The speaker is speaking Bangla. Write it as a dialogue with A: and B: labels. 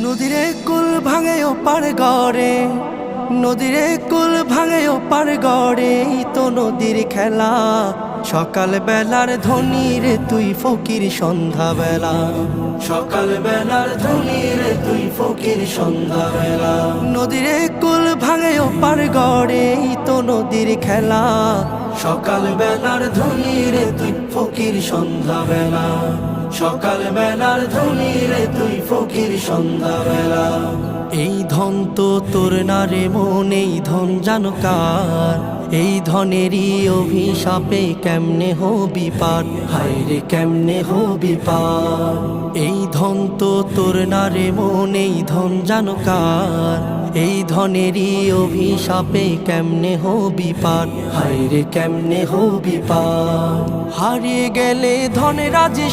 A: নদীরে কুল ভাঙে ওপার গড়ে, নদীরে কুল ভাঙে ওপার গড়ে, তো নদীর খেলা। সকাল বেলার ধনী রে তুই ফকির সন্ধ্যা বেলা, সকাল বেলার ধনী রে তুই ফকির সন্ধ্যা বেলা। নদীরে কুল ভাঙে ওপার গড়ে, তো নদীর খেলা। সকাল বেলার ধনী রে তুই ফকির সন্ধ্যা বেলা, সকাল বেলার ধনী রে তুই ফকির সন্ধ্যা বেলা। এই ধন তো তোর না রে মন, এই ধন জানো কার? এই ধনেরই অভিশাপে কেমনে হবি পার, হায় রে কেমনে হবি পার। এই ধন তো তোর না রে মন, এই ধন জানো কার? এই ধনেরই অভিশাপে কেমনে হবি পার, হায় রে কেমনে হবি পার। হারিয়ে গেলে ধনের রাজে